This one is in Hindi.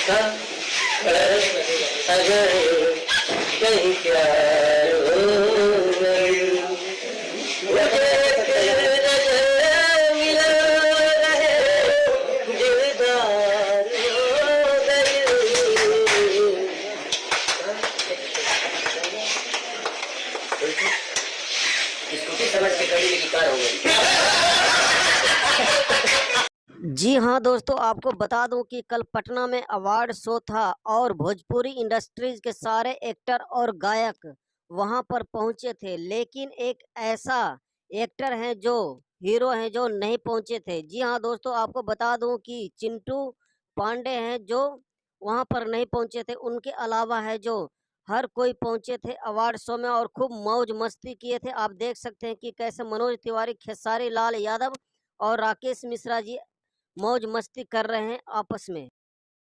था अगर कहीं प्यार हो गई, मुझे फिर नजर मिला रहे दिलदार हो गई। स्कूटी समझ के खड़ी लेकिन कार हो गई। जी हाँ दोस्तों, आपको बता दूं कि कल पटना में अवार्ड शो था और भोजपुरी इंडस्ट्रीज के सारे एक्टर और गायक वहां पर पहुंचे थे, लेकिन एक ऐसा एक्टर है जो हीरो है जो नहीं पहुंचे थे। जी हाँ दोस्तों, आपको बता दूं कि चिंटू पांडे हैं जो वहां पर नहीं पहुंचे थे। उनके अलावा है जो हर कोई पहुंचे थे अवार्ड शो में और खूब मौज मस्ती किए थे। आप देख सकते हैं कि कैसे मनोज तिवारी, खेसारी लाल यादव और राकेश मिश्रा जी मौज मस्ती कर रहे हैं आपस में।